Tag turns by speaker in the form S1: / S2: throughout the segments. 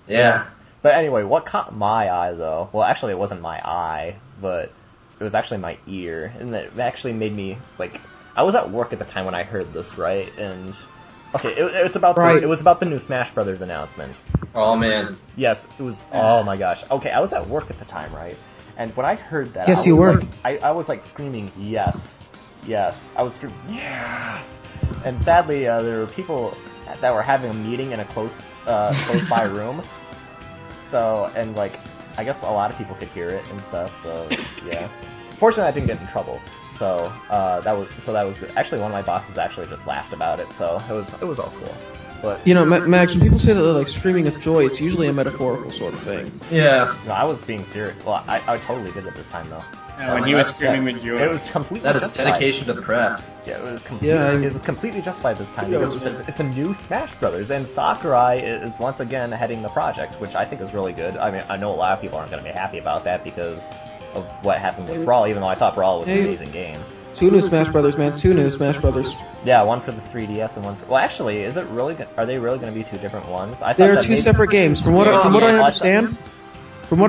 S1: Yeah.
S2: But anyway, what caught my eye though? Well, actually, it wasn't my eye, but it was actually my ear, and it actually made me like. I was at work at the time when I heard this, right? And okay, it's about it was about the new Smash Brothers announcement.
S1: Oh man.
S2: Yes, it was. Oh my gosh. Okay, I was at work at the time, right? And when I heard that,
S3: Yes, you were.
S2: I was like screaming, yes, yes. I was screaming, yes. And sadly, there were people that were having a meeting in a close by room. So, and like, I guess a lot of people could hear it and stuff. So, yeah. Fortunately, I didn't get in trouble. So that was good. Actually, one of my bosses actually just laughed about it. So it was all cool. But
S3: You know, Max, when people say that they're like screaming with joy, it's usually a metaphorical sort of thing.
S1: Yeah.
S2: no, I was being serious. Well, I totally did it this time though.
S4: When he was screaming with joy.
S2: It was completely
S1: That is
S2: justified.
S1: dedication to the craft.
S2: Yeah, it was completely. It was completely justified this time because it's a new Smash Brothers, and Sakurai is once again heading the project, which I think is really good. I mean, I know a lot of people aren't going to be happy about that because of what happened with Brawl, even though I thought Brawl was an amazing game.
S3: 2 new Smash Brothers, man. 2 new Smash Brothers.
S2: Yeah, one for the 3DS and one for. Well, actually, is it really? Are they really going to be 2 different ones? I thought
S3: They're
S2: that
S3: 2
S2: maybe-
S3: separate games. From what I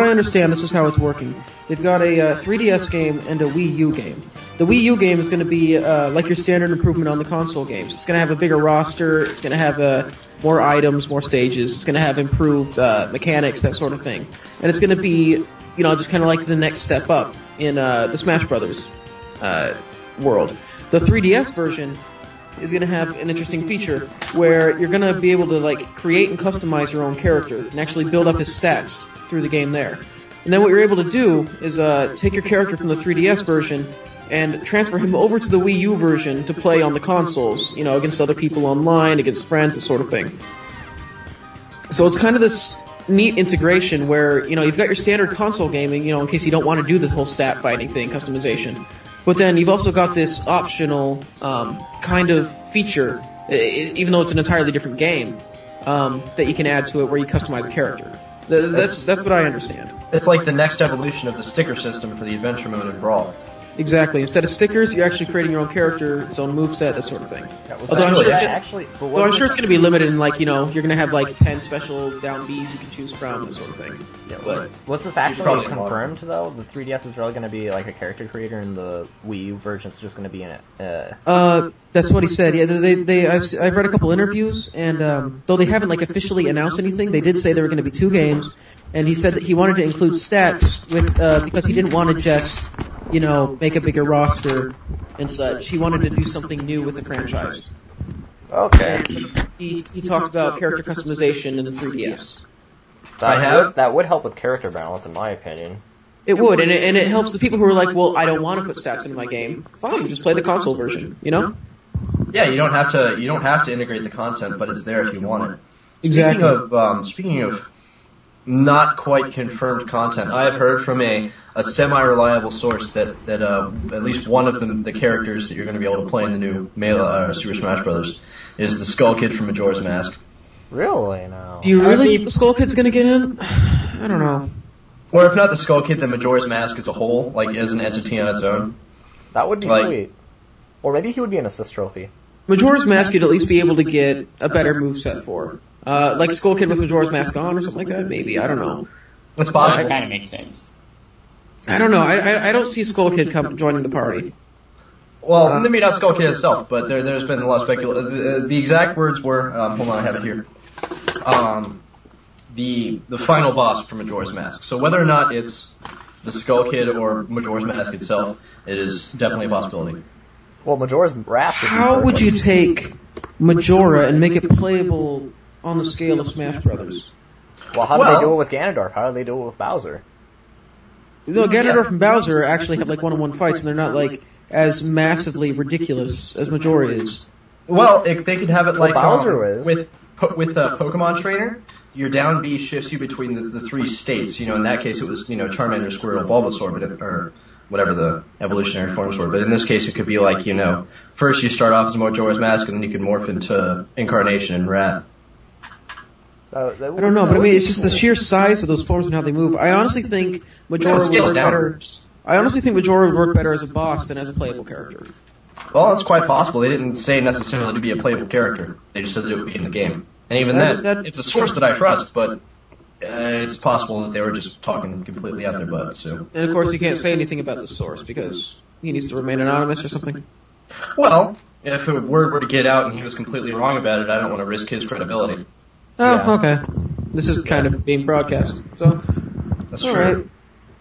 S3: understand, this is how it's working. They've got a 3DS game and a Wii U game. The Wii U game is going to be like your standard improvement on the console games. It's going to have a bigger roster. It's going to have more items, more stages. It's going to have improved mechanics, that sort of thing. And it's going to be, just kind of like the next step up in the Smash Brothers world. The 3DS version is going to have an interesting feature where you're going to be able to create and customize your own character and actually build up his stats through the game there. And then what you're able to do is take your character from the 3DS version and transfer him over to the Wii U version to play on the consoles, against other people online, against friends, that sort of thing. So it's kind of this neat integration where, you've got your standard console gaming, in case you don't want to do this whole stat fighting thing, customization. But then you've also got this optional kind of feature, even though it's an entirely different game, that you can add to it where you customize a character. That's what I understand.
S1: It's like the next evolution of the sticker system for the adventure mode in Brawl.
S3: Exactly. Instead of stickers, you're actually creating your own character, its own moveset, that sort of thing. Although I'm sure it's going to be limited in, you're going to have 10 special down Bs you can choose from, that sort of thing.
S2: Yeah,
S3: but
S2: was this actually confirmed though? The 3DS is really going to be like a character creator, and the Wii U version is just going to be in it.
S3: That's what he said. Yeah, I've read a couple interviews, and though they haven't officially announced anything, they did say there were going to be 2 games, and he said that he wanted to include stats with because he didn't want to just make a bigger roster and such. He wanted to do something new with the franchise.
S2: Okay.
S3: And he talked about character customization in the 3DS.
S2: That would help with character balance, in my opinion.
S3: It would, and it helps the people who are like, well, I don't want to put stats into my game. Fine, just play the console version,
S1: Yeah, you don't have to integrate the content, but it's there if you want it.
S3: Exactly.
S1: Speaking of not quite confirmed content, I have heard from a semi-reliable source that at least one of the characters that you're going to be able to play in the new Super Smash Bros. Is the Skull Kid from Majora's Mask.
S2: Really? No.
S3: Do you really think the Skull Kid's going to get in? I don't know.
S1: Or if not the Skull Kid, then Majora's Mask as a whole, as an entity on its own.
S2: That would be sweet. Or maybe he would be an assist trophy.
S3: Majora's Mask you'd at least be able to get a better moveset for. Like Skull Kid with Majora's Mask on or something like that, maybe. I don't know.
S1: What's possible?
S4: That kind of makes sense.
S3: I don't know. I don't see Skull Kid joining the party.
S1: Well, maybe not Skull Kid itself, but there's been a lot of speculation. The exact words were, hold on, I have it here. The final boss for Majora's Mask. So whether or not it's the Skull Kid or Majora's Mask itself, it is definitely a possibility.
S2: Well, Majora's Wrath.
S3: How would you take Majora and make it playable on the scale of Smash Brothers?
S2: Well, how do they do it with Ganondorf? How do they do it with Bowser?
S3: No, Ganondorf and Bowser actually have one-on-one fights, and they're not as massively ridiculous as Majora is.
S1: Well, they could have it
S2: Bowser is
S1: with Pokemon Trainer. Your down B shifts you between the 3 states. In that case, it was Charmander, Squirtle, Bulbasaur, or whatever the evolutionary forms were. But in this case, it could be first you start off as Majora's Mask, and then you can morph into Incarnation and Wrath.
S3: I don't know, but it's just the sheer size of those forms and how they move. I honestly think Majora would work better. I honestly think Majora would work better as a boss than as a playable character.
S1: Well, that's quite possible. They didn't say necessarily to be a playable character. They just said that it would be in the game. And even then, it's a source that I trust, but it's possible that they were just talking completely out their butt. So,
S3: and of course, you can't say anything about the source because he needs to remain anonymous or something.
S1: Well, if a word were to get out and he was completely wrong about it, I don't want to risk his credibility.
S3: Oh, okay. This is kind of being broadcast, so
S1: That's
S3: all
S1: true.
S3: right.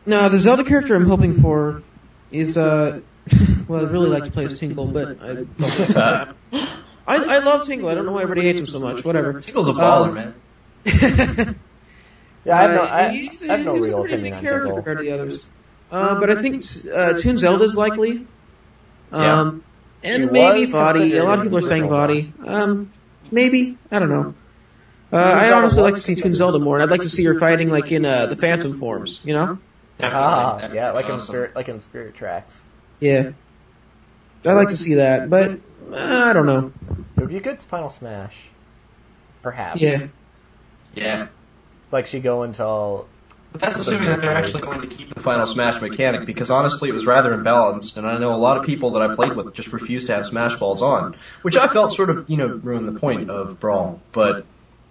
S3: Now, the Zelda character I'm hoping for is well, I'd really like to play as Tingle, but I love Tingle. I don't know why everybody hates him so much. Whatever.
S1: Tingle's a baller, man.
S2: Yeah, I have no
S3: he's
S2: real
S3: a pretty
S2: opinion
S3: big
S2: on
S3: character
S2: Tingle.
S3: compared to the others. But I think Toon Zelda's likely. And
S2: He
S3: maybe
S2: was
S3: Vaati. A
S2: considered
S3: lot of people are
S2: in
S3: saying
S2: Zelda.
S3: Vaati. Maybe. I don't know. I'd honestly like to see Toon Zelda more, and I'd like to see her fighting like in the Phantom forms, you know?
S1: Definitely.
S2: Yeah, like
S1: Awesome.
S2: in Spirit Tracks.
S3: Yeah. I'd like to see that, but I don't know.
S2: It would be a good Final Smash. Perhaps.
S3: Yeah.
S1: Yeah.
S2: Like she go into all...
S1: But that's assuming that they're actually going to keep the Final Smash mechanic, because honestly it was rather imbalanced, and I know a lot of people that I played with just refused to have Smash Balls on, which I felt sort of, ruined the point of Brawl. But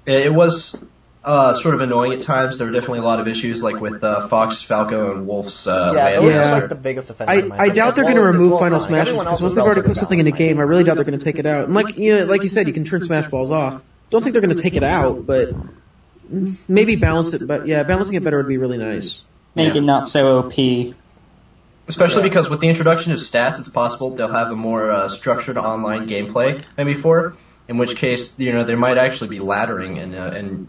S1: it was sort of annoying at times. There were definitely a lot of issues, like with Fox, Falco, and Wolf's land.
S2: those
S3: Yeah.
S2: are like the biggest offenders.
S3: I doubt they're going to remove Final Smash
S2: Everyone else
S3: because once
S2: was
S3: they've already
S2: also
S3: put something in a
S2: balanced.
S3: game, I really doubt they're going to take it out. And like you said, you can turn Smash Balls off. Don't think they're going to take it out, but maybe balance it. But yeah, balancing it better would be really nice.
S4: Make it not so OP.
S1: Especially because with the introduction of stats, it's possible they'll have a more structured online gameplay than before. In which case, there might actually be laddering and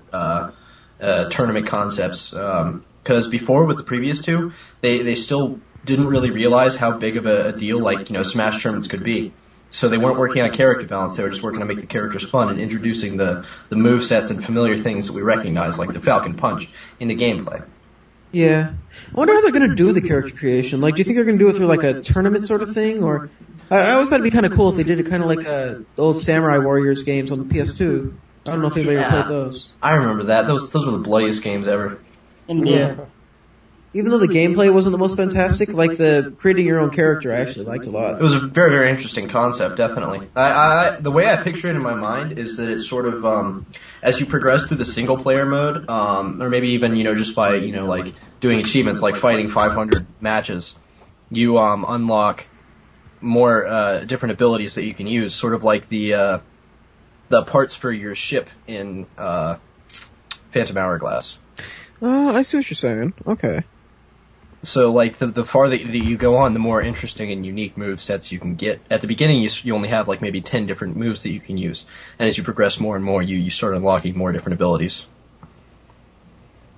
S1: tournament concepts. Because before, with the previous two, they still didn't really realize how big of a deal Smash tournaments could be. So they weren't working on character balance; they were just working on making the characters fun and introducing the move sets and familiar things that we recognize, like the Falcon Punch, into gameplay.
S3: Yeah. I wonder how they're going to do the character creation. Like, do you think they're going to do it through like a tournament sort of thing, or I always thought it'd be kind of cool if they did it kind of like the old Samurai Warriors games on the PS2. I don't know if anybody ever played those.
S1: I remember that. Those were the bloodiest games ever.
S4: Indeed.
S3: Yeah. Even though the gameplay wasn't the most fantastic, like the creating your own character, I actually liked a lot.
S1: It was a very, very interesting concept, definitely. The way I picture it in my mind is that it's sort of, as you progress through the single player mode, or maybe even, just by, like doing achievements like fighting 500 matches, you, unlock more, different abilities that you can use, sort of like the parts for your ship in, Phantom Hourglass.
S3: I see what you're saying. Okay.
S1: So, like, the farther that you go on, the more interesting and unique move sets you can get. At the beginning, you only have, like, maybe 10 different moves that you can use. And as you progress more and more, you start unlocking more different abilities.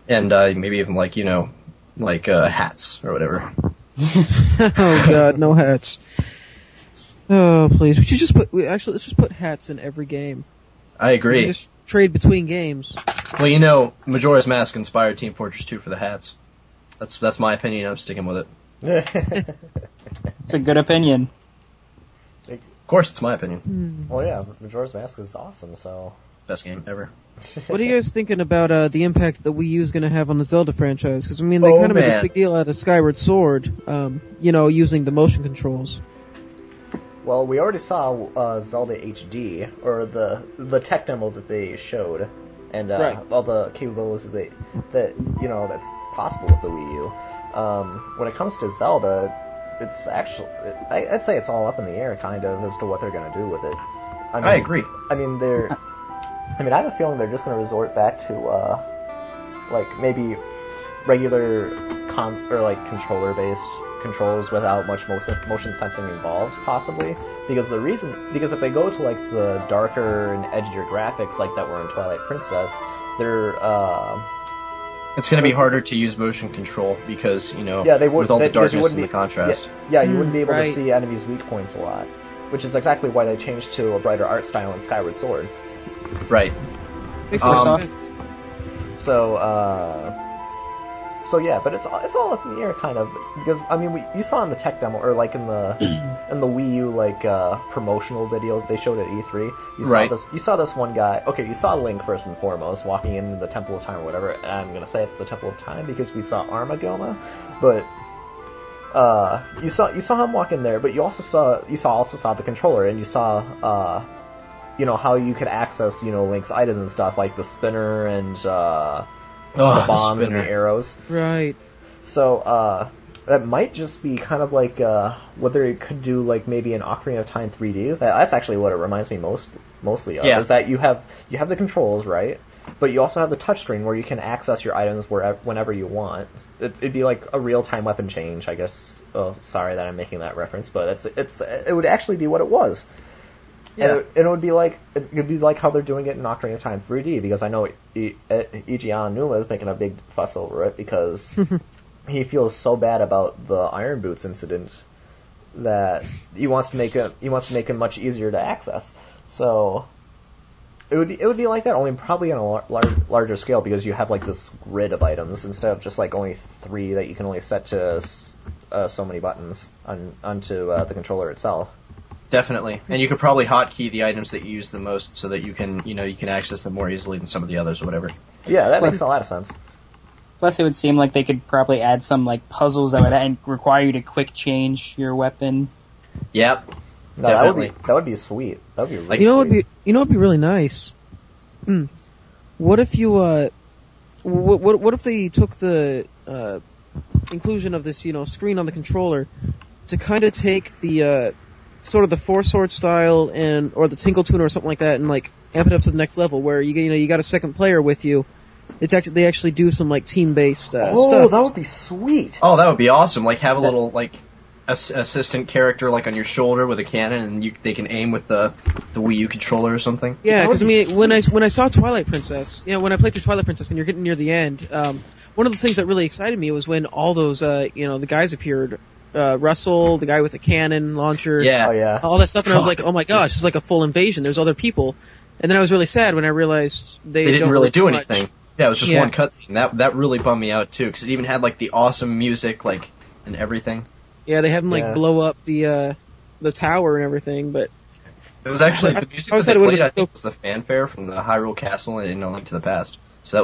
S1: And maybe even, like, hats or whatever.
S3: Oh, God, no hats. Oh, please. We should just let's just put hats in every game.
S1: I agree.
S3: We just trade between games.
S1: Well, Majora's Mask inspired Team Fortress 2 for the hats. That's my opinion. I'm sticking with it.
S4: It's a good opinion.
S1: Of course, it's my opinion.
S2: Well, yeah, Majora's Mask is awesome, so...
S1: Best game ever.
S3: What are you guys thinking about the impact that the Wii U is going to have on the Zelda franchise? Because, I mean, they kind of made this big deal out of Skyward Sword, using the motion controls.
S2: Well, we already saw Zelda HD, or the tech demo that they showed, and
S3: Right.
S2: all the capabilities that's possible with the Wii U. When it comes to Zelda, it's actually I'd say it's all up in the air, kind of, as to what they're going to do with it.
S1: I agree.
S2: I have a feeling they're just going to resort back to maybe regular controller-based controls without much motion sensing involved, possibly. Because if they go to like the darker and edgier graphics like that were in Twilight Princess, they're
S1: It's going to be harder to use motion control because,
S2: they would,
S1: with all the
S2: because
S1: darkness and the contrast.
S2: Yeah, you wouldn't be able
S3: right.
S2: to see enemies' weak points a lot, which is exactly why they changed to a brighter art style in Skyward Sword.
S1: Right.
S3: Makes sense.
S2: So yeah, but it's all up in the air, kind of, because you saw in the tech demo, or like in the Wii U promotional video they showed at E3. You saw this one guy. Okay, you saw Link first and foremost walking into the Temple of Time or whatever. And I'm gonna say it's the Temple of Time because we saw Armagoma, but you saw him walk in there. But you also saw the controller, and you saw how you could access Link's items and stuff like the spinner and
S1: Oh,
S2: the bombs and the
S1: spinner.
S2: arrows.
S3: Right.
S2: So that might just be kind of like what they could do, like maybe an Ocarina of Time 3D. That's actually what it reminds me mostly of.
S1: Yeah.
S2: Is that you have the controls, right? But you also have the touchscreen where you can access your items whenever you want. It'd be like a real-time weapon change, I guess. Oh, sorry that I'm making that reference, but it would actually be what it was.
S3: Yeah.
S2: And it would be like how they're doing it in Ocarina of Time 3D, because I know Eiji Aonuma is making a big fuss over it because he feels so bad about the Iron Boots incident that he wants to make it much easier to access. So it would be like that, only probably on a larger scale, because you have like this grid of items instead of just like only 3 that you can only set to so many buttons onto the controller itself.
S1: Definitely, and you could probably hotkey the items that you use the most so that you can access them more easily than some of the others or whatever.
S2: Yeah, that makes a lot of sense.
S4: Plus, it would seem like they could probably add some like puzzles that would require you to quick change your weapon.
S1: Yep.
S2: No,
S1: Definitely.
S2: that would be sweet. That would be really
S3: You know what'd be really nice? What if you what if they took the inclusion of this screen on the controller to kind of take the sort of the Four Sword style or the Tinkle Tuner or something like that and like amp it up to the next level where you got a second player with you. They actually do some like team based stuff.
S2: Oh, that would be sweet.
S1: Oh, that would be awesome. Like have a little like assistant character like on your shoulder with a cannon, and they can aim with the Wii U controller or something.
S3: Yeah, because I mean, when I saw Twilight Princess, when I played through Twilight Princess, and you're getting near the end, one of the things that really excited me was when all those the guys appeared. Russell, the guy with the cannon launcher,
S1: Yeah.
S2: Oh yeah.
S3: all that stuff, and I was like, oh my gosh, it's like a full invasion. There's other people, and then I was really sad when I realized they
S1: They didn't
S3: don't
S1: really do
S3: much.
S1: anything. Yeah, it was just
S3: Yeah.
S1: one cutscene. That really bummed me out too, because it even had like the awesome music, like and everything.
S3: Yeah, they have them like
S2: Yeah.
S3: blow up the tower and everything, but
S1: It was actually the music
S3: I was
S1: that
S3: sad
S1: they
S3: it would've
S1: played. I
S3: been
S1: think was the fanfare from the Hyrule Castle and A Link to the Past. So that